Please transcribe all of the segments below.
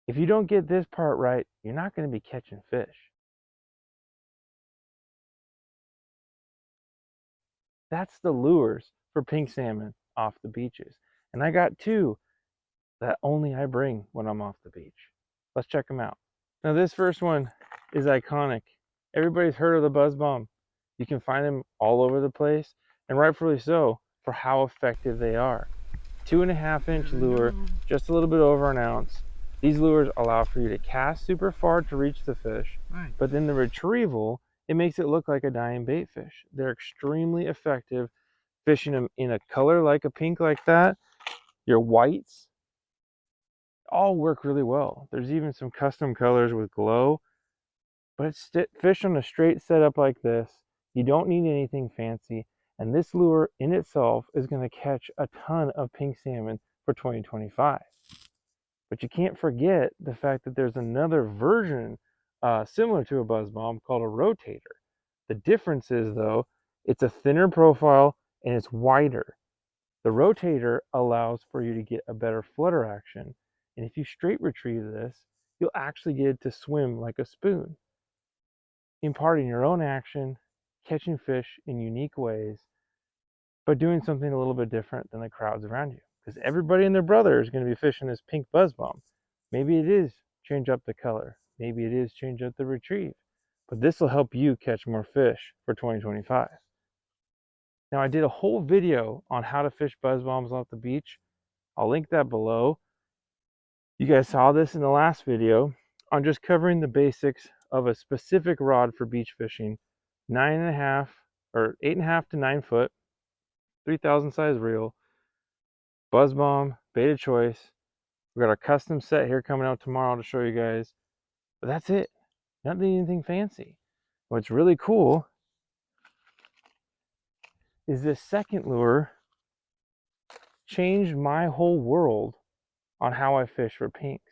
If you don't get this part right, you're not going to be catching fish. That's the lures for pink salmon off the beaches. And I got two that only I bring when I'm off the beach. Let's check them out. Now this first one is iconic. Everybody's heard of the buzz bomb. You can find them all over the place, and rightfully so for how effective they are. 2.5-inch lure, just a little bit over an ounce. These lures allow for you to cast super far to reach the fish, but then the retrieval, it makes it look like a dying bait fish. They're extremely effective fishing them in a color like a pink like that. Your whites all work really well. There's even some custom colors with glow, but it's fish on a straight setup like this. You don't need anything fancy, and this lure in itself is going to catch a ton of pink salmon for 2025. But you can't forget the fact that there's another version similar to a buzz bomb called a rotator. The difference is, though, it's a thinner profile and it's wider. The rotator allows for you to get a better flutter action, and if you straight retrieve this, you'll actually get it to swim like a spoon, imparting your own action, catching fish in unique ways, but doing something a little bit different than the crowds around you. Because everybody and their brother is going to be fishing this pink buzz bomb. Maybe it is change up the color. Maybe it is change up the retrieve. But this will help you catch more fish for 2025. Now, I did a whole video on how to fish buzz bombs off the beach. I'll link that below. You guys saw this in the last video on just covering the basics of a specific rod for beach fishing. 9.5 or 8.5 to 9 foot, 3,000 size reel, buzz bomb, beta choice. We got our custom set here coming out tomorrow to show you guys. But that's it. Not anything fancy. What's really cool is this second lure changed my whole world on how I fish for pinks.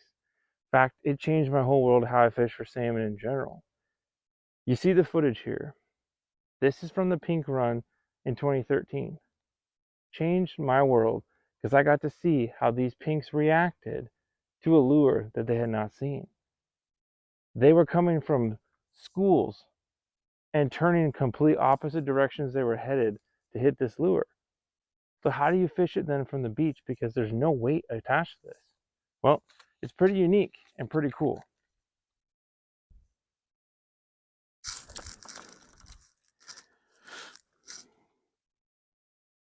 In fact, it changed my whole world how I fish for salmon in general. You see the footage here. This is from the pink run in 2013. Changed my world because I got to see how these pinks reacted to a lure that they had not seen. They were coming from schools and turning in complete opposite directions they were headed to hit this lure. So how do you fish it then from the beach, because there's no weight attached to this? Well, it's pretty unique and pretty cool.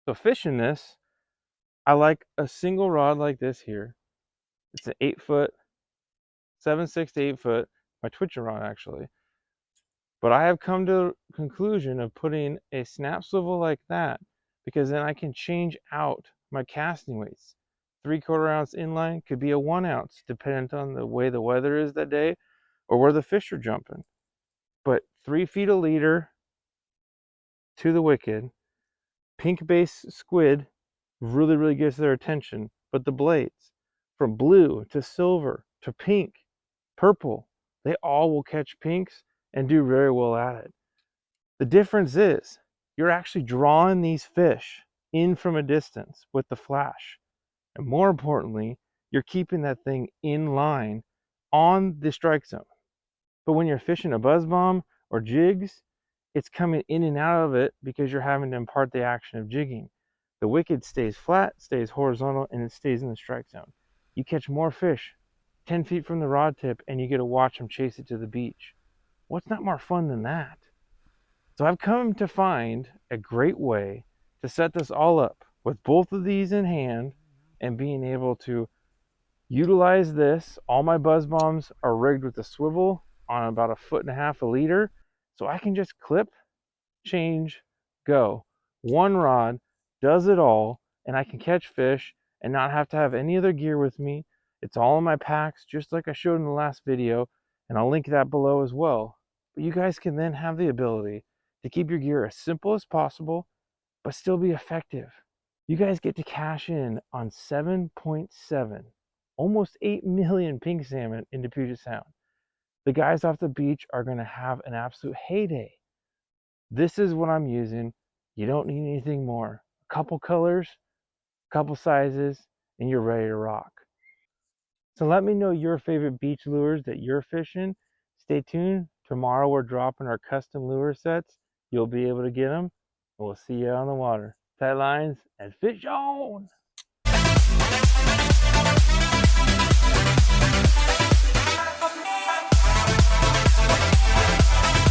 So fishing this, I like a single rod like this here. It's an 8 foot, 7/6 to 8 foot, my twitcher rod actually. But I have come to the conclusion of putting a snap swivel like that, because then I can change out my casting weights. 3/4 ounce inline could be a 1 ounce, dependent on the way the weather is that day or where the fish are jumping. But 3 feet a leader to the wicked. Pink base squid really gets their attention, but the blades, from blue to silver to pink, purple, they all will catch pinks and do very well at it. The difference is you're actually drawing these fish in from a distance with the flash. And more importantly, you're keeping that thing in line on the strike zone. But when you're fishing a buzz bomb or jigs, it's coming in and out of it because you're having to impart the action of jigging. The wicked stays flat, stays horizontal, and it stays in the strike zone. You catch more fish 10 feet from the rod tip and you get to watch them chase it to the beach. What's not more fun than that? So I've come to find a great way to set this all up with both of these in hand and being able to utilize this. All my buzz bombs are rigged with a swivel on about 1.5 feet a leader, so I can just clip, change, go. One rod does it all, and I can catch fish and not have to have any other gear with me. It's all in my packs, just like I showed in the last video, and I'll link that below as well. But you guys can then have the ability to keep your gear as simple as possible, but still be effective. You guys get to cash in on 7.7, almost 8 million pink salmon into Puget Sound. The guys off the beach are going to have an absolute heyday. This is what I'm using. You don't need anything more. A couple colors, a couple sizes, and you're ready to rock. So let me know your favorite beach lures that you're fishing. Stay tuned. Tomorrow we're dropping our custom lure sets. You'll be able to get them. We'll see you on the water. Tight lines and fish on!